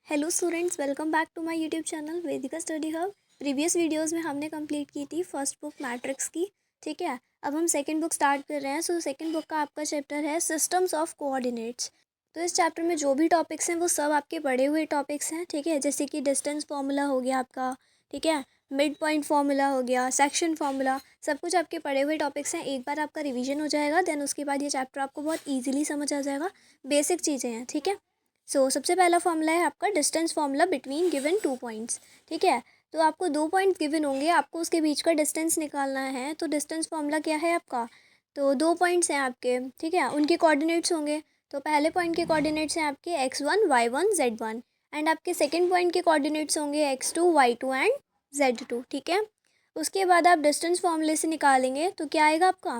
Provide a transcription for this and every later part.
Hello students, welcome back to my YouTube channel Vedika study hub. Previous videos में हमने complete की थी first book matrix की। ठीक है, अब हम सेकंड बुक स्टार्ट कर रहे हैं। सो सेकंड बुक का आपका चैप्टर है सिस्टम्स ऑफ कोऑर्डिनेट्स। तो इस चैप्टर में जो भी टॉपिक्स हैं वो सब आपके पढ़े हुए टॉपिक्स हैं। ठीक है, जैसे कि डिस्टेंस फार्मूला हो गया आपका, ठीक है, मिड पॉइंट फार्मूला हो गया, सेक्शन फार्मूला, सब कुछ आपके पढ़े हुए टॉपिक्स हैं। एक बार आपका रिविजन हो जाएगा, देन उसके बाद ये चैप्टर आपको बहुत ईजिली समझ आ जाएगा। बेसिक चीज़ें हैं, ठीक है। सबसे पहला फॉर्मूला है आपका distance formula between given 2 points. ठीक है, तो आपको 2 पॉइंट्स गिवन होंगे, आपको उसके बीच का डिस्टेंस निकालना है। तो डिस्टेंस फॉर्मूला क्या है आपका, तो 2 पॉइंट्स हैं आपके, ठीक है, उनके कोऑर्डिनेट्स होंगे। तो पहले पॉइंट के कोऑर्डिनेट्स हैं आपके x1 y1 z1 एंड आपके सेकंड पॉइंट के कोऑर्डिनेट्स होंगे x2 y2 एंड z2। ठीक है, उसके बाद आप डिस्टेंस फॉर्मूले से निकालेंगे तो क्या आएगा आपका,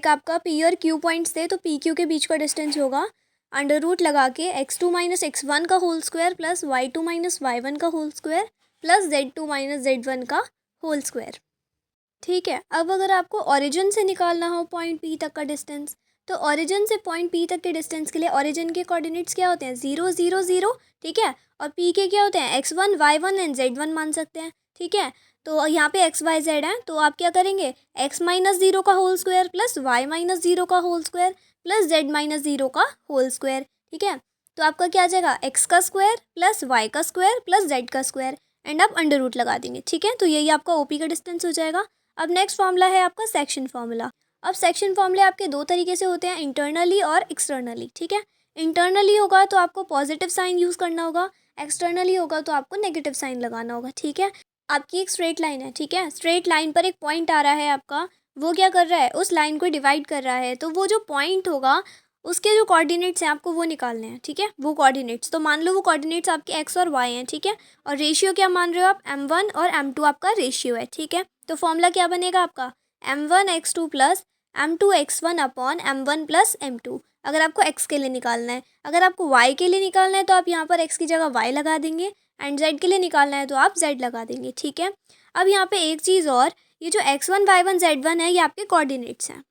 आपका पी और क्यू पॉइंट्स थे तो पी क्यू के बीच का डिस्टेंस होगा अंडर रूट लगा के x2 माइनस x1 का whole square plus y2 minus y1 का whole square plus z2 minus z1 का होल स्क्वायर। ठीक है, अब अगर आपको ओरिजिन से निकालना हो पॉइंट P तक का डिस्टेंस, तो ओरिजिन से पॉइंट P तक के डिस्टेंस के लिए ओरिजिन के कोऑर्डिनेट्स क्या होते हैं, 0 0 0। ठीक है, और P के क्या होते हैं, x1 y1 एंड z1 मान सकते हैं। ठीक है, तो यहाँ पे x y z है तो आप क्या करेंगे, x माइनस 0 का whole square plus y minus 0 का whole square plus z minus 0 का होल स्क्वायर। ठीक है, तो आपका क्या आ जाएगा, x का स्क्वायर प्लस y का स्क्वायर प्लस z का स्क्वायर एंड आप अंडर रूट लगा देंगे। ठीक है, तो यही आपका OP का डिस्टेंस हो जाएगा। अब नेक्स्ट फॉर्मूला है आपका सेक्शन फॉर्मूला। अब सेक्शन फॉर्मूले आपके दो तरीके से होते हैं, इंटरनली और एक्सटर्नली। ठीक है, इंटरनली होगा तो आपको पॉजिटिव साइन यूज़ करना होगा, एक्सटर्नली होगा तो आपको नेगेटिव साइन लगाना होगा। ठीक है, आपकी एक स्ट्रेट लाइन है, ठीक है, स्ट्रेट लाइन पर एक पॉइंट आ रहा है आपका, वो क्या कर रहा है, उस लाइन को डिवाइड कर रहा है। तो वो जो पॉइंट होगा उसके जो कोऑर्डिनेट्स हैं आपको वो निकालने हैं। ठीक है, वो कोऑर्डिनेट्स, तो मान लो वो कोऑर्डिनेट्स आपके x और y हैं। ठीक है, और रेशियो क्या मान रहे हो आप, m1 और m2 आपका रेशियो है। ठीक है, तो फॉर्मूला क्या बनेगा आपका, m1x2 plus m2x1 upon m1 plus m2। अगर आपको x के लिए निकालना है, अगर आपको y के लिए निकालना है तो आप यहाँ पर x की जगह y लगा देंगे एंड z के लिए निकालना है तो आप z लगा देंगे। ठीक है, अब यहाँ पे एक चीज़ और, ये जो x1 y1 z1 है ये आपके कोऑर्डिनेट्स हैं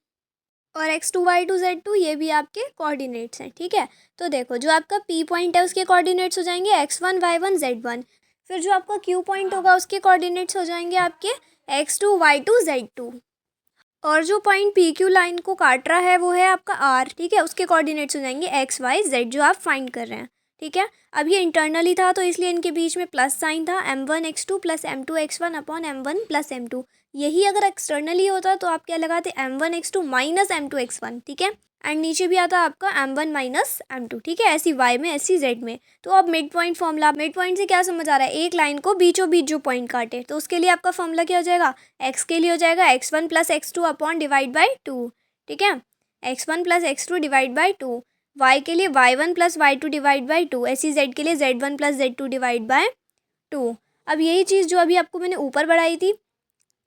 और x2 y2 z2 ये भी आपके कोऑर्डिनेट्स हैं। ठीक है, तो देखो जो आपका P पॉइंट है उसके कोऑर्डिनेट्स हो जाएंगे x1 y1 z1, फिर जो आपका Q पॉइंट होगा उसके कोऑर्डिनेट्स हो जाएंगे आपके x2 y2 z2, और जो पॉइंट पी क्यू लाइन को काट रहा है वो है आपका आर। ठीक है, उसके कोऑर्डिनेट्स हो जाएंगे एक्स वाई जेड जो आप फाइंड कर रहे हैं। ठीक है, अब ये इंटरनली था तो इसलिए इनके बीच में प्लस साइन था, m1x2 plus m2x1 upon m1 plus m2। यही अगर एक्सटर्नली होता तो आप क्या लगाते, m1x2 माइनस m2x1। ठीक है, एंड नीचे भी आता आपका m1 माइनस m2। ठीक है, ऐसी y में ऐसी z में। तो अब mid point formula, mid point से क्या समझ आ रहा है, एक लाइन को बीचों बीच जो पॉइंट काटे, तो उसके लिए आपका फॉर्मूला क्या हो जाएगा, x के लिए हो जाएगा x1 plus x2 upon divide by 2। ठीक है, x1 plus x2 divide by 2, y के लिए y1 plus y2 divide by 2, ऐसी z के लिए z1 plus z2 divide by 2। अब यही चीज़ जो अभी आपको मैंने ऊपर बढ़ाई थी,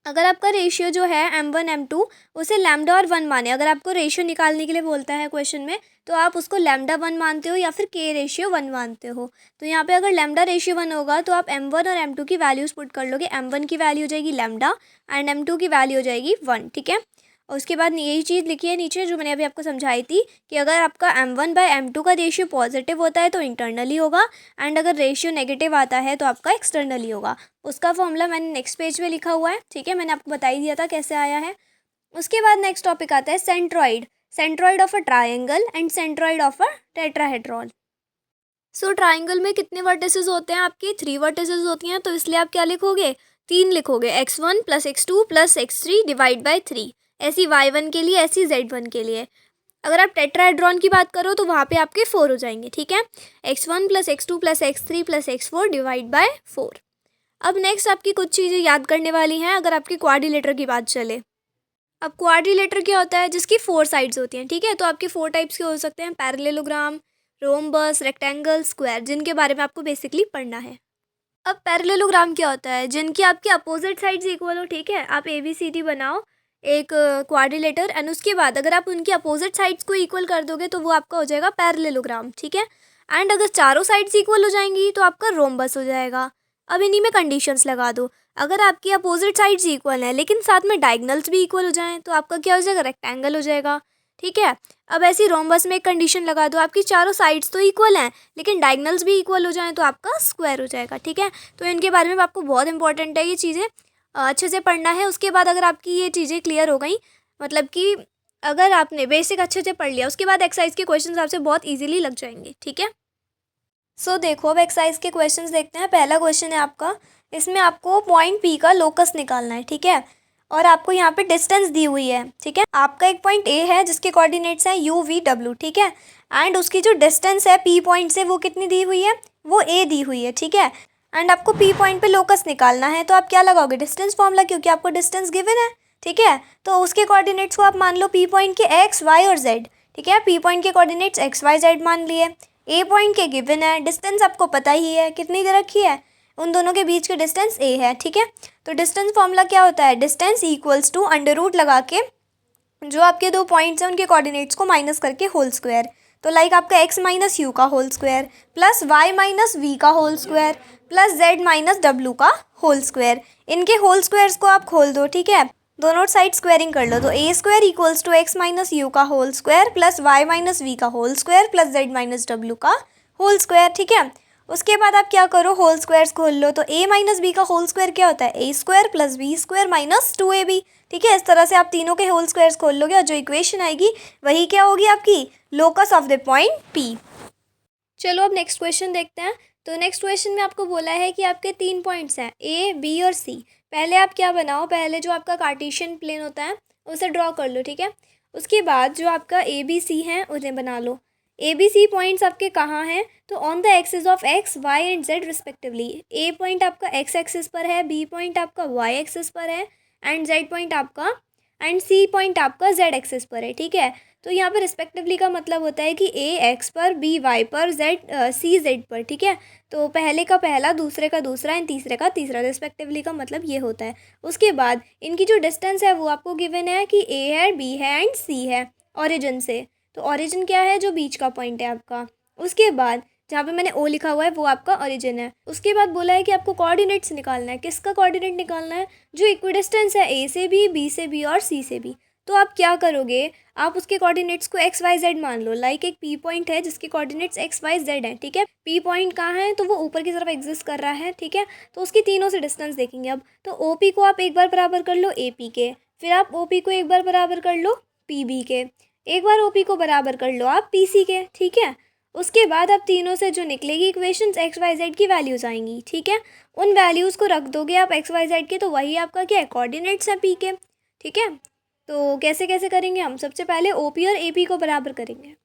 अगर आपका रेशियो जो है m1 m2 उसे लैम्डा और 1 माने, अगर आपको रेशियो निकालने के लिए बोलता है क्वेश्चन में तो आप उसको लैम्डा 1 मानते हो या फिर k रेशियो 1 मानते हो। तो यहाँ पे अगर लैम्डा रेशियो 1 होगा तो आप m1 और m2 की वैल्यूज़ पुट कर लोगे, m1 की वैल्यू हो जाएगी लैम्डा एंड m2 की वैल्यू हो जाएगी 1। ठीक है, और उसके बाद यही चीज़ लिखी है नीचे जो मैंने अभी आपको समझाई थी कि अगर आपका m1 बाय m2 का रेशियो पॉजिटिव होता है तो इंटरनली होगा एंड अगर रेशियो नेगेटिव आता है तो आपका एक्सटर्नली होगा। उसका फॉर्मूला मैंने नेक्स्ट पेज पे लिखा हुआ है। ठीक है, मैंने आपको बता ही दिया था कैसे आया है। उसके बाद नेक्स्ट टॉपिक आता है centroid, centroid of a triangle and centroid of a tetrahedron. Triangle में कितने वर्टिसेस होते हैं आपके, 3 वर्टिसेस होती हैं, तो इसलिए आप क्या लिखोगे, 3 लिखोगे, x1 plus x2 plus x3 divide by 3, ऐसी y1 के लिए ऐसी z1 के लिए। अगर आप टेट्राहेड्रॉन की बात करो तो वहाँ पे आपके 4 हो जाएंगे। ठीक है, x1 plus x2 plus x3 plus x4 divide by 4। अब नेक्स्ट आपकी कुछ चीज़ें याद करने वाली हैं अगर आपकी क्वाड्रिलेटर की बात चले। अब क्वाड्रिलेटर क्या होता है, जिसकी 4 साइड्स होती हैं। ठीक है, तो आपके 4 टाइप्स के हो सकते हैं, पैरेललोग्राम, रोम्बस, रेक्टेंगल, स्क्वायर, जिनके बारे में आपको बेसिकली पढ़ना है। अब पैरेललोग्राम क्या होता है, जिनकी आपकी अपोजिट साइड्स इक्वल हो। ठीक है, आप ABCD बनाओ एक क्वाड्रिलेटर एंड उसके बाद अगर आप उनकी अपोजिट साइड्स को इक्वल कर दोगे तो वो आपका हो जाएगा पैरेललोग्राम। ठीक है, एंड अगर चारों साइड्स इक्वल हो जाएंगी तो आपका रोम्बस हो जाएगा। अब इन्हीं में कंडीशंस लगा दो, अगर आपकी अपोजिट साइड्स इक्वल हैं लेकिन साथ में डायगनल्स भी इक्वल हो जाएं तो आपका क्या हो जाएगा, रेक्टेंगल हो जाएगा। ठीक है। अब ऐसी रोम्बस में एक कंडीशन लगा दो, आपकी चारों साइड्स तो इक्वल हैं लेकिन डायगनल्स भी इक्वल हो जाएं तो आपका स्क्वायर हो जाएगा। ठीक है, तो इनके बारे में आपको बहुत इंपॉर्टेंट है ये चीज़ें अच्छे से पढ़ना है। उसके बाद अगर आपकी ये चीज़ें क्लियर हो गई, मतलब कि अगर आपने बेसिक अच्छे से पढ़ लिया, उसके बाद एक्सरसाइज के क्वेश्चन आपसे बहुत ईजिली लग जाएंगे। ठीक है, सो देखो अब एक्सरसाइज के क्वेश्चंस देखते हैं। पहला क्वेश्चन है आपका, इसमें आपको पॉइंट पी का लोकस निकालना है। ठीक है, और आपको यहाँ पे डिस्टेंस दी हुई है। ठीक है, आपका एक पॉइंट ए है जिसके कोऑर्डिनेट्स हैं यू वी डब्ल्यू। ठीक है, एंड उसकी जो डिस्टेंस है पी पॉइंट से वो कितनी दी हुई है, वो ए दी हुई है। ठीक है, एंड आपको पी पॉइंट पे लोकस निकालना है, तो आप क्या लगाओगे, डिस्टेंस फॉर्मूला, क्योंकि आपको डिस्टेंस गिवन है। ठीक है, तो उसके कोऑर्डिनेट्स को आप मान लो पी पॉइंट के एक्स वाई और जेड। ठीक है, पी पॉइंट के कोऑर्डिनेट्स एक्स वाई जेड मान लिए, ए पॉइंट के गिवन है, डिस्टेंस आपको पता ही है कितनी दे रखी है, उन दोनों के बीच के डिस्टेंस ए है। ठीक है, तो डिस्टेंस फॉर्मूला क्या होता है, distance equals to under root लगा के जो आपके दो पॉइंट्स हैं उनके कोऑर्डिनेट्स को माइनस करके होल स्क्वायर। तो लाइक आपका एक्स माइनस यू का whole square plus Y minus v का whole square plus Z minus डब्ल्यू का होल स्क्वायर। इनके होल स्क्वायर्स को आप खोल दो। ठीक है, दोनों साइड स्क्वायरिंग कर लो, तो a square equals to x minus u का whole square plus Y minus v का whole square plus Z minus डब्ल्यू का होल स्क्वायर। ठीक है, उसके बाद आप क्या करो, होल स्क्वायर्स खोल लो, तो ए माइनस बी का होल स्क्वायर क्या होता है, a square plus b square minus 2ab। ठीक है, इस तरह से आप तीनों के होल स्क्वायर्स खोल लोगे और जो इक्वेशन आएगी वही क्या होगी, आपकी locus of the point P. चलो अब नेक्स्ट क्वेश्चन देखते हैं। तो नेक्स्ट क्वेश्चन में आपको बोला है कि आपके 3 पॉइंट्स हैं ए बी और सी। पहले आप क्या बनाओ, पहले जो आपका कार्टेशियन प्लेन होता है उसे ड्रॉ कर लो। ठीक है, उसके बाद जो आपका ए बी सी है उन्हें बना लो। ए बी सी पॉइंट्स आपके कहाँ हैं, तो on the axis of X Y and Z respectively. A point आपका एक्स एक्सिस पर है, बी पॉइंट आपका वाई एक्सिस पर है एंड जेड पॉइंट आपका एंड सी पॉइंट आपका जेड एक्सिस पर है। ठीक है, तो यहाँ पर रिस्पेक्टिवली का मतलब होता है कि ए एक्स पर, बी वाई पर, जेड सी जेड पर। ठीक है, तो पहले का पहला, दूसरे का दूसरा एंड तीसरे का तीसरा, रिस्पेक्टिवली का मतलब ये होता है। उसके बाद इनकी जो डिस्टेंस है वो आपको गिवन है कि ए है, बी है एंड सी है ओरिजिन से। तो ओरिजिन क्या है, जो बीच का पॉइंट है आपका। उसके बाद जहाँ पे मैंने ओ लिखा हुआ है वो आपका ओरिजिन है। उसके बाद बोला है कि आपको कोऑर्डिनेट्स निकालना है। किसका कोऑर्डिनेट निकालना है, जो इक्विडिस्टेंस है ए से बी से बी और सी से बी। तो आप क्या करोगे, आप उसके कोऑर्डिनेट्स को एक्स वाई जेड मान लो। लाइक एक पी पॉइंट है जिसके कोऑर्डिनेट्स एक्स वाई जेड हैं। ठीक है, पी पॉइंट कहाँ है, तो वो ऊपर की तरफ एग्जिस्ट कर रहा है। ठीक है, तो उसकी तीनों से डिस्टेंस देखेंगे अब। तो ओ पी को आप एक बार बराबर कर लो ए पी के, फिर आप ओ पी को एक बार बराबर कर लो पी बी के, एक बार ओ पी को बराबर कर लो आप पी सी के। ठीक है, उसके बाद आप तीनों से जो निकलेगी इक्वेशंस एक्स वाई जेड की वैल्यूज़ आएंगी। ठीक है, उन वैल्यूज़ को रख दोगे आप एक्स वाई जेड के, तो वही आपका क्या है, कोऑर्डिनेट्स हैं पी के। ठीक है, तो कैसे कैसे करेंगे हम, सबसे पहले ओ पी और ए पी को बराबर करेंगे।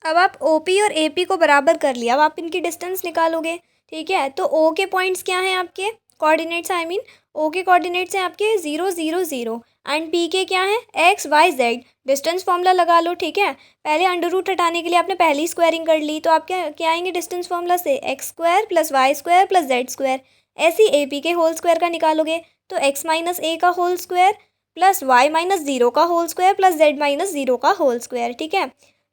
अब आप ओ पी और ए पी को बराबर कर लिया, अब आप इनकी डिस्टेंस निकालोगे। ठीक है, तो ओ के पॉइंट्स क्या हैं आपके, कोऑर्डिनेट्स आई मीन ओ के कोऑर्डिनेट्स हैं आपके 0 0 0 एंड पी के क्या है, X Y Z. Distance formula लगा लो। ठीक है, पहले अंडर रूट हटाने के लिए आपने पहली स्क्वायरिंग कर ली, तो आप क्या क्या आएंगे डिस्टेंस फॉर्मूला से, X square plus Y square plus Z square. ऐसे ही ए पी के होल स्क्वायर का निकालोगे, तो एक्स माइनस ए का whole square plus Y minus 0 का whole square plus Z minus 0 का होल स्क्वायर। ठीक है,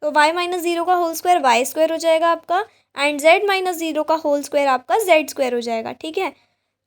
तो वाई माइनस 0 का होल स्क्वायर वाई स्क्वायर हो जाएगा आपका एंड जेड माइनस 0 का होल स्क्वायर आपका जेड स्क्वायर हो जाएगा। ठीक है,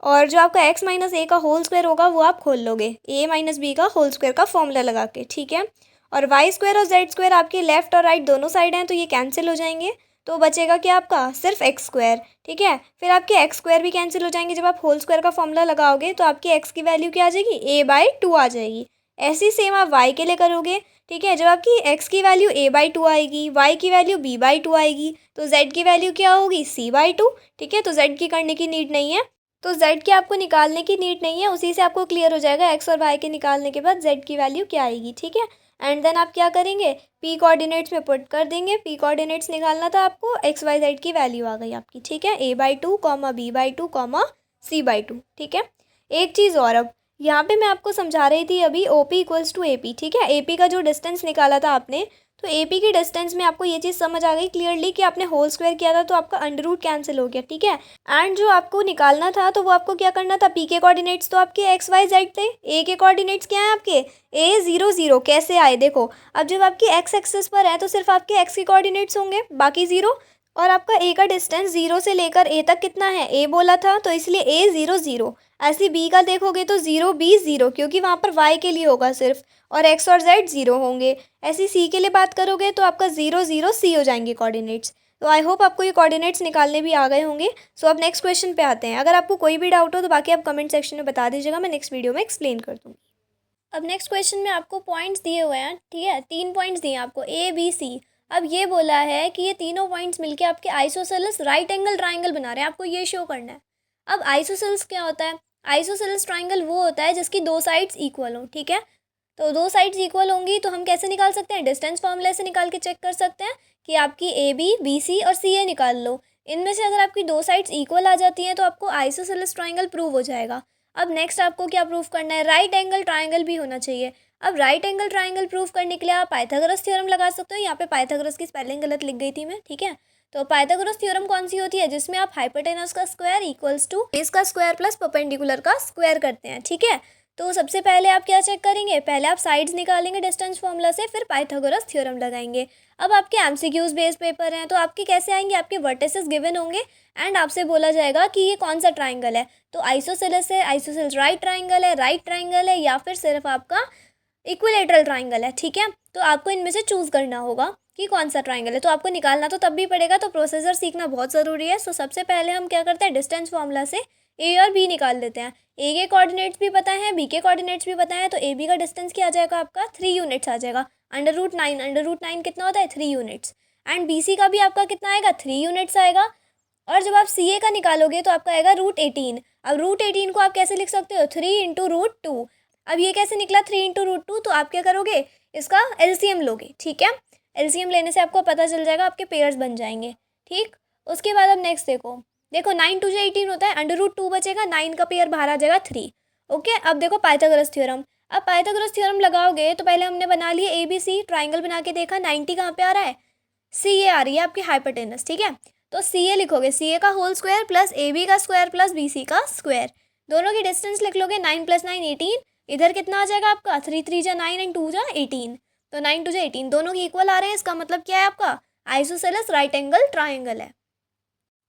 और जो आपका एक्स माइनस ए का होल स्क्वायर होगा वो आप खोल लोगे ए माइनस बी का होल स्क्वायर का फॉर्मूला लगा के। ठीक है, और वाई स्क्वायर और जेड स्क्वायर आपके लेफ्ट और राइट दोनों साइड हैं, तो ये कैंसिल हो जाएंगे, तो बचेगा क्या आपका, सिर्फ एक्स स्क्वायर। ठीक है, फिर आपके एक्स स्क्वायर भी कैंसिल हो जाएंगे, जब आप होल स्क्वायर का फॉर्मूला लगाओगे तो आपकी एक्स की वैल्यू क्या आ जाएगी, ए बाई 2 आ जाएगी। ऐसी सेम आप वाई के लिए करोगे। ठीक है, जब आपकी एक्स की वैल्यू ए बाई 2 आएगी, वाई की वैल्यू बी बाई 2 आएगी, तो जेड की वैल्यू क्या होगी, सी बाई 2। ठीक है, तो जेड की करने की नीड नहीं है, तो जेड की आपको निकालने की नीड नहीं है, उसी से आपको क्लियर हो जाएगा एक्स और वाई के निकालने के बाद जेड की वैल्यू क्या आएगी। ठीक है, एंड देन आप क्या करेंगे, पी कोऑर्डिनेट्स में पुट कर देंगे। पी कोऑर्डिनेट्स निकालना था आपको, एक्स वाई जेड की वैल्यू आ गई आपकी। ठीक है, a by 2 comma b by 2 comma c by 2। ठीक है, एक चीज़ और, अब यहाँ पे मैं आपको समझा रही थी अभी O P equals to A P. ठीक है, ए पी का जो डिस्टेंस निकाला था आपने, तो ए पी की डिस्टेंस में आपको ये चीज़ समझ आ गई क्लियरली कि आपने होल स्क्वायर किया था तो आपका अंडर रूट कैंसिल हो गया। ठीक है, एंड जो आपको निकालना था तो वो आपको क्या करना था, पी के कोऑर्डिनेट्स तो आपके एक्स वाई जेड थे, ए के कोऑर्डिनेट्स क्या हैं आपके, ए 0 0 कैसे आए देखो। अब जब आपकी एक्स एक्सिस पर है तो सिर्फ आपके एक्स के कोऑर्डिनेट्स होंगे, बाकी 0, और आपका ए का डिस्टेंस 0 से लेकर ए तक कितना है, ए बोला था तो इसलिए ए 0 0। ऐसे बी का देखोगे तो 0 बी 0, क्योंकि वहाँ पर वाई के लिए होगा सिर्फ, और एक्स और जेड 0 होंगे। ऐसे सी के लिए बात करोगे तो आपका 0 0 सी हो जाएंगे कोऑर्डिनेट्स। तो आई होप आपको ये कोऑर्डिनेट्स निकालने भी आ गए होंगे। सो अब नेक्स्ट क्वेश्चन पे आते हैं। अगर आपको कोई भी डाउट हो तो बाकी आप कमेंट सेक्शन में बता दीजिएगा, मैं नेक्स्ट वीडियो में एक्सप्लेन कर दूँगी। अब नेक्स्ट क्वेश्चन में आपको पॉइंट्स दिए हुए हैं, ठीक है, 3 पॉइंट्स दिए हैं आपको, ए बी सी। अब ये बोला है कि ये तीनों पॉइंट्स मिलके आपके आइसोसेलेस राइट एंगल ट्राइंगल बना रहे हैं, आपको ये शो करना है। अब आइसोसेलेस क्या होता है? आइसोसेलेस ट्राइंगल वो होता है जिसकी दो साइड्स इक्वल हो, ठीक है। तो दो साइड्स इक्वल होंगी तो हम कैसे निकाल सकते हैं? डिस्टेंस फॉर्मूला से निकाल के चेक कर सकते हैं कि आपकी ए बी, बी सी और सी ए निकाल लो। इनमें से अगर आपकी दो साइड्स इक्वल आ जाती हैं तो आपको आइसोसेलेस ट्राइंगल प्रूव हो जाएगा। अब नेक्स्ट आपको क्या प्रूव करना है? राइट एंगल ट्राइंगल भी होना चाहिए। अब राइट एंगल ट्राइंगल प्रूव करने के लिए आप पाइथागोरस थ्योरम लगा सकते हो। यहाँ पे पाइथागोरस की स्पेलिंग गलत लिख गई थी मैं, ठीक है। तो पाइथागोरस थ्योरम कौन सी होती है? जिसमें आप हाइपोटेनस का स्क्वायर इक्वल्स टू बेस का स्क्वायर प्लस परपेंडिकुलर का स्क्वायर करते हैं, ठीक है। तो सबसे पहले आप क्या चेक करेंगे? पहले आप साइड्स निकालेंगे डिस्टेंस फॉर्मूला से, फिर पाइथागोरस थ्योरम लगाएंगे। अब आपके एमसीक्यूज बेस्ड पेपर हैं तो आपके कैसे आएंगे? आपके वर्टिसेस गिवन होंगे एंड आपसे बोला जाएगा कि ये कौन सा ट्राइंगल है। तो आइसोसेलेस है, आइसोसेलेस राइट ट्राइंगल है, राइट ट्राइंगल है, या फिर सिर्फ आपका इक्विलेटरल ट्राइंगल है, ठीक है। तो आपको इनमें से चूज़ करना होगा कि कौन सा ट्राइंगल है। तो आपको निकालना तो तब भी पड़ेगा, तो प्रोसीजर सीखना बहुत ज़रूरी है। सो सबसे पहले हम क्या करते हैं? डिस्टेंस फॉर्मूला से ए और बी निकाल लेते हैं। ए के कोऑर्डिनेट्स भी पता है, बी के कोऑर्डिनेट्स भी पता है, तो ए बी का डिस्टेंस क्या आ जाएगा आपका? 3 यूनिट्स आ जाएगा। √9, √9 कितना होता है? 3 यूनिट्स। एंड बी सी का भी आपका कितना आएगा? 3 यूनिट्स आएगा। और जब आप सी ए का निकालोगे तो आपका आएगा √18। अब √18 को आप कैसे लिख सकते हो? 3 × √2। अब ये कैसे निकला 3 × √2? तो आप क्या करोगे? इसका एलसीएम लोगे, ठीक है। एलसीएम लेने से आपको पता चल जाएगा, आपके पेयर्स बन जाएंगे, ठीक। उसके बाद अब नेक्स्ट देखो 9 2 18 होता है, √2 बचेगा, 9 का पेयर बाहर आ जाएगा 3। ओके, अब देखो पाइथागोरस थ्योरम। अब पाइथागोरस थ्योरम लगाओगे तो पहले हमने बना लिए ए बी सी ट्राइंगल बना के देखा, 90 कहाँ पे आ रहा है? सी ए आ रही है आपकी हाइपोटेनस, ठीक है। तो सी ए लिखोगे, सी ए का whole square plus A B का स्क्वायर प्लस बी सी का स्क्वायर, दोनों की डिस्टेंस लिख लोगे। 9 + 9 18, इधर कितना आ जाएगा आपका? 3 3 जा 9 एंड 2 जा 18, तो 9 2 जा 18, दोनों की इक्वल आ रहे हैं। इसका मतलब क्या है? आपका आइसोसेलेस राइट एंगल ट्राइंगल है।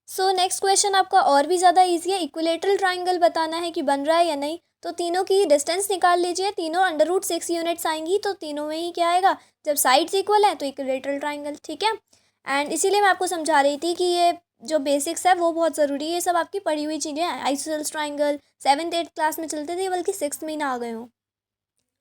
सो नेक्स्ट क्वेश्चन आपका और भी ज़्यादा ईजी है। इक्विलेटरल ट्राइंगल बताना है कि बन रहा है या नहीं। तो तीनों की डिस्टेंस निकाल लीजिए, तीनों √6 यूनिट्स आएंगी, तो तीनों में ही क्या आएगा? जब साइड्स इक्वल है तो इक्विलेटरल ट्राइंगल, ठीक है। एंड इसीलिए मैं आपको समझा रही थी कि ये जो बेसिक्स है वो बहुत ज़रूरी है। ये सब आपकी पढ़ी हुई चीज़ें हैं। Isosceles triangle 7th 8th class में चलते थे, बल्कि 6th में ही ना आ गए हों।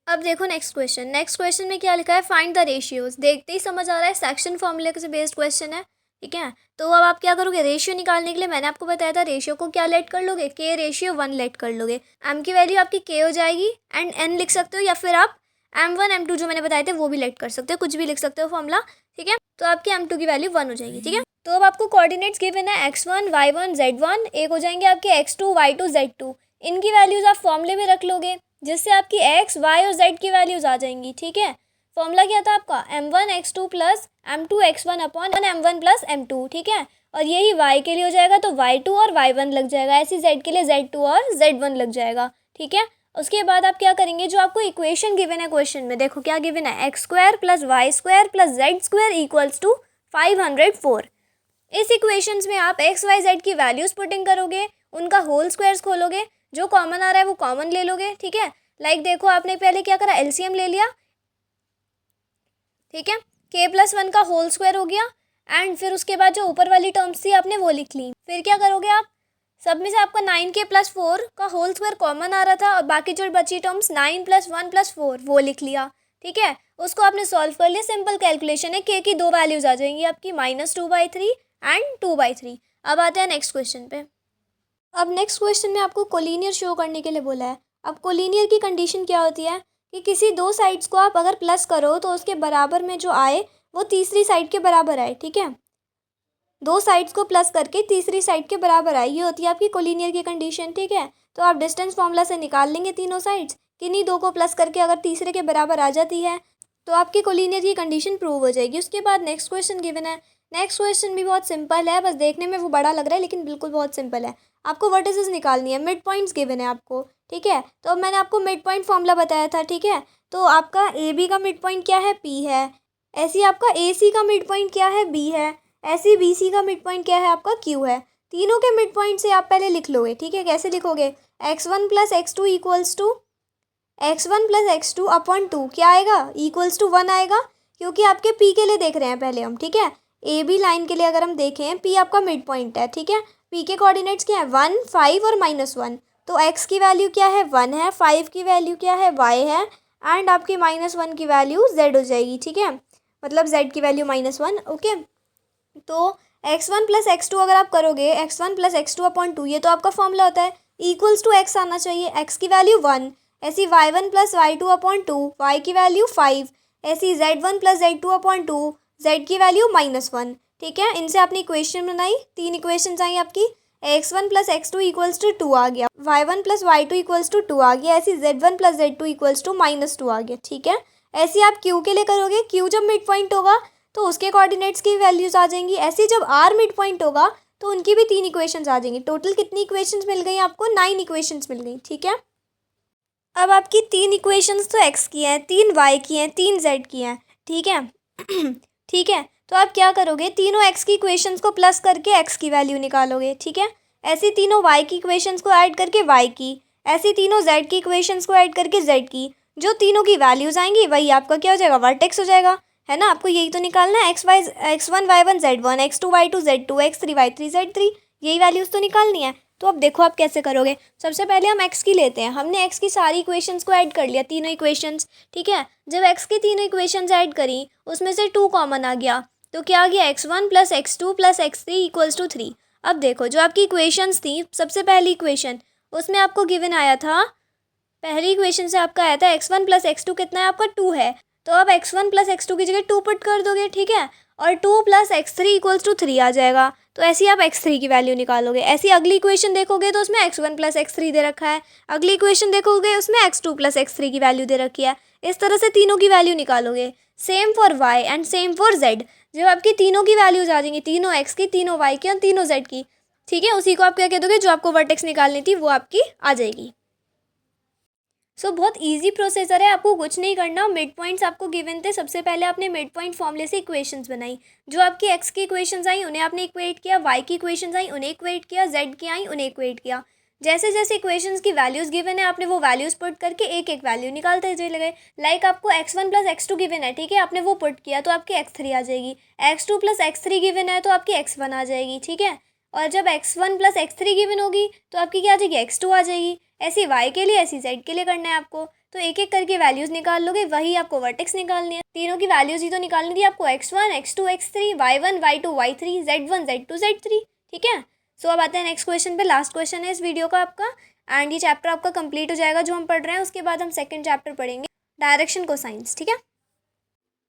अब देखो नेक्स्ट क्वेश्चन। नेक्स्ट क्वेश्चन में क्या लिखा है? Find the ratios. देखते ही समझ आ रहा है सेक्शन फॉर्मूले से बेस्ड क्वेश्चन है, ठीक है। तो अब आप क्या करोगे? रेशियो निकालने के लिए मैंने आपको बताया था, रेशियो को क्या लेट कर लोगे? k/1 लेट कर लोगे। m की वैल्यू आपकी k हो जाएगी एंड n लिख सकते हो, या फिर आप m1 m2 जो मैंने बताए थे वो भी लेट कर सकते हो, कुछ भी लिख सकते हो फॉर्मूला, ठीक है। तो आपकी m2 की वैल्यू 1 हो जाएगी, ठीक है। तो अब आपको कोऑर्डिनेट्स गिवन है x1 y1 z1, एक हो जाएंगे आपके x2 y2 z2। इनकी वैल्यूज आप फॉर्मूले में रख लोगे, जिससे आपकी x y और z की वैल्यूज आ जाएंगी, ठीक है। फॉर्मूला क्या था आपका? m1 x2 + m2 x1 upon m1 + m2, ठीक है। और यही y के लिए हो जाएगा तो y2 और y1 लग जाएगा, ऐसे z के लिए z2 और z1 लग जाएगा, ठीक है। उसके बाद आप क्या करेंगे? जो आपको इक्वेशन गिवन है क्वेश्चन में, देखो क्या गिवन है? x² + y² + z² = 504। इस इक्वेशंस में आप x y z की वैल्यूज पुटिंग करोगे, उनका होल स्क्वायर्स खोलोगे, जो कॉमन आ रहा है वो कॉमन ले लोगे, ठीक है। लाइक देखो आपने पहले क्या करा? एलसीएम ले लिया, ठीक है। k+1 का होल स्क्वायर हो गया एंड फिर उसके बाद जो ऊपर वाली टर्म्स थी आपने वो लिख ली। फिर क्या करोगे आप? सब में से आपका 9k + 4 का होल स्क्वायर कॉमन आ रहा था और बाकी जो बची टर्म्स 9 + 1 + 4 वो लिख लिया, ठीक है। उसको आपने सॉल्व कर लिया। सिंपल कैलकुलेशन है, k की दो वैल्यूज आ जाएंगी आपकी, -2/3 एंड 2/3। अब आते हैं नेक्स्ट क्वेश्चन पे। अब नेक्स्ट क्वेश्चन में आपको कोलिनियर शो करने के लिए बोला है। अब कोलिनियर की कंडीशन क्या होती है कि किसी दो साइड्स को आप अगर प्लस करो तो उसके बराबर में जो आए वो तीसरी साइड के बराबर आए, ठीक है। दो साइड्स को प्लस करके तीसरी साइड के बराबर आए, ये होती है आपकी कोलिनियर की कंडीशन, ठीक है। तो आप डिस्टेंस फॉर्मूला से निकाल लेंगे तीनों साइड्स, किन्हीं दो को प्लस करके अगर तीसरे के बराबर आ जाती है तो आपकी कोलिनियर की कंडीशन प्रूव हो जाएगी। उसके बाद नेक्स्ट क्वेश्चन गिवन है। नेक्स्ट क्वेश्चन भी बहुत सिंपल है, बस देखने में वो बड़ा लग रहा है लेकिन बिल्कुल बहुत सिंपल है। आपको वर्टिसेस निकालनी है, मिड पॉइंट्स गिवन है आपको, ठीक है। तो अब मैंने आपको मिड पॉइंट फॉर्मूला बताया था, ठीक है। तो आपका ए बी का मिड पॉइंट क्या है? P है। ऐसे ही आपका ए सी का मिड पॉइंट क्या है? B है। ऐसे बी सी का मिड पॉइंट क्या है आपका क्यू है। तीनों के मिड पॉइंट से आप पहले लिख लोगे, ठीक है। कैसे लिखोगे, x1 plus x2 equals to x1 plus x2 upon 2 क्या आएगा, इक्वल्स टू 1 आएगा, क्योंकि आपके p के लिए देख रहे हैं पहले हम, ठीक है। ए बी लाइन के लिए अगर हम देखें, p आपका मिड पॉइंट है, ठीक है। p के कोऑर्डिनेट्स क्या है, 1, 5 और -1। तो x की वैल्यू क्या है, 1 है, 5 की वैल्यू क्या है, y है, एंड आपकी -1 की वैल्यू z हो जाएगी, ठीक है। मतलब z की वैल्यू -1, ओके। तो x1 प्लस x2 अगर आप करोगे, x1 प्लस x2 अपॉन 2, ये तो आपका फॉर्मूला होता है, इक्वल्स टू x आना चाहिए, x की वैल्यू 1। ऐसी y1 plus y2 upon 2, y की वैल्यू 5। ऐसी z1 plus z2 upon 2, z की वैल्यू -1, ठीक है। इनसे आपने इक्वेशन बनाई, 3 इक्वेशन आई आपकी। x1 plus x2 equals to 2 आ गया, y1 plus y2 equals to 2 आ गया, ऐसी z1 plus z2 equals to -2 आ गया, ठीक है। ऐसे आप q के लिए करोगे, q जब मिड पॉइंट होगा तो उसके कोऑर्डिनेट्स की वैल्यूज आ जाएंगी। ऐसे जब r मिड पॉइंट होगा तो उनकी भी 3 इक्वेशंस आ जाएंगी। टोटल कितनी इक्वेशंस मिल गई आपको, 9 इक्वेशंस मिल गई, ठीक है। अब आपकी 3 इक्वेशंस तो x की हैं, 3 y की हैं, 3 z की हैं, ठीक है। ठीक है, तो आप क्या करोगे, तीनों x की इक्वेशंस को प्लस करके x की वैल्यू निकालोगे, ठीक है। ऐसे तीनों y की इक्वेशंस को ऐड करके y की, ऐसे तीनों z की इक्वेशंस को ऐड करके z की, जो तीनों की वैल्यूज आएंगी वही आपका क्या हो जाएगा, वर्टेक्स हो जाएगा, है ना। आपको यही तो निकालना है, x1 y1 z1, x2 y2 z2, x3 y3 z3, यही वैल्यूज तो निकालनी है। तो अब देखो आप कैसे करोगे। सबसे पहले हम x की लेते हैं, हमने x की सारी इक्वेशंस को ऐड कर लिया, तीनों इक्वेशंस, ठीक है। जब x की तीनों इक्वेशंस ऐड करी, उसमें से 2 कॉमन आ गया, तो क्या आ गया, x1 plus x2 plus x3 equals to 3। अब देखो जो आपकी इक्वेशंस थी, सबसे पहली इक्वेशन, उसमें आपको गिवन आया था, पहली इक्वेशन से आपका आया था x1 प्लस x2 कितना है आपका 2 है। तो अब x1 प्लस x2 की जगह 2 पुट कर दोगे, ठीक है, और 2 प्लस x3 इक्वल्स टू 3 आ जाएगा। तो ऐसे ही आप x3 की वैल्यू निकालोगे। ऐसी अगली इक्वेशन देखोगे तो उसमें x1 प्लस x3 दे रखा है, अगली इक्वेशन देखोगे उसमें x2 प्लस x3 की वैल्यू दे रखी है। इस तरह से तीनों की वैल्यू निकालोगे। Same for y and same for z। जब आपकी तीनों की वैल्यूज आ जाएंगी, तीनों x की, तीनों y की और तीनों z की, ठीक है, उसी को आप क्या कह दोगे, जो आपको वर्टेक्स निकालनी थी वो आपकी आ जाएगी। बहुत इजी प्रोसेसर है, आपको कुछ नहीं करना। मिड पॉइंट्स आपको गिवन थे, सबसे पहले आपने मिड पॉइंट फॉर्मूले से इक्वेशंस बनाई। जो आपकी एक्स की इक्वेशंस आई उन्हें आपने इक्वेट किया, वाई की इक्वेशंस आई उन्हें इक्वेट किया, जेड की आई उन्हें इक्वेट किया। जैसे जैसे इक्वेशंस की वैल्यूज गिवन है, आपने वो वैल्यूज पुट करके एक एक वैल्यू निकालते चले गए। लाइक आपको x1 प्लस x2 गिवन है, ठीक है, आपने वो पुट किया तो आपकी x3 आ जाएगी। x2 प्लस x3 गिवन है तो आपकी x1 आ जाएगी, ठीक है। और जब x1 प्लस x3 गिवन होगी तो आपकी क्या आ जाएगी, x2 आ जाएगी। ऐसी y के लिए, ऐसी z के लिए करना है आपको। तो एक एक करके वैल्यूज निकाल लोगे, वही आपको वर्टेक्स निकालनी है। तीनों की वैल्यूज ही तो निकालनी थी आपको, x1 x2 x3, y1 y2 y3, z1 z2 z3, ठीक है। अब आते हैं नेक्स्ट क्वेश्चन पे। लास्ट क्वेश्चन है इस वीडियो का आपका, एंड ये चैप्टर आपका कंप्लीट हो जाएगा जो हम पढ़ रहे हैं। उसके बाद हम सेकंड चैप्टर पढ़ेंगे, डायरेक्शन कोसाइंस, ठीक है।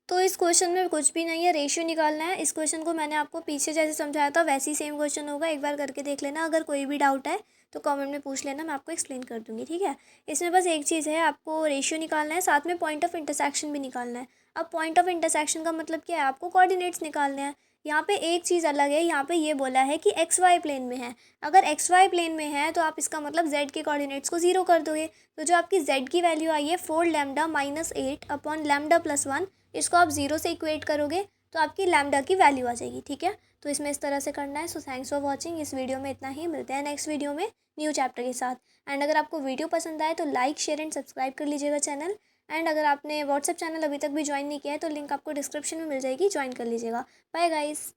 तो इस क्वेश्चन में कुछ भी नहीं है, रेशियो निकालना है। इस क्वेश्चन को मैंने आपको पीछे जैसे समझाया था वैसे ही सेम क्वेश्चन होगा, एक बार करके देख लेना। अगर कोई भी डाउट है तो कमेंट में पूछ लेना, मैं आपको एक्सप्लेन कर दूंगी, ठीक है। इसमें बस एक चीज़ है, आपको रेशियो निकालना है, साथ में पॉइंट ऑफ इंटरसेक्शन भी निकालना है। अब पॉइंट ऑफ इंटरसेक्शन का मतलब क्या है, आपको कोऑर्डिनेट्स निकालने हैं। यहाँ पे एक चीज़ अलग है, यहाँ पे ये बोला है कि एक्स वाई प्लेन में है। अगर एक्स वाई प्लेन में है तो आप इसका मतलब जेड के कोऑर्डिनेट्स को 0 कर दोगे। तो जो आपकी जेड की वैल्यू आई है 4 lambda minus 8 upon lambda plus 1, इसको आप 0 से इक्वेट करोगे तो आपकी लैम्डा की वैल्यू आ जाएगी, ठीक है। तो इसमें इस तरह से करना है। Thanks for watching. इस वीडियो में इतना ही, मिलते हैं नेक्स्ट वीडियो में न्यू चैप्टर के साथ। एंड अगर आपको वीडियो पसंद आए तो लाइक शेयर एंड सब्सक्राइब कर लीजिएगा चैनल। एंड अगर आपने व्हाट्सएप चैनल अभी तक भी ज्वाइन नहीं किया है तो लिंक आपको डिस्क्रिप्शन में मिल जाएगी, ज्वाइन कर लीजिएगा। Bye guys.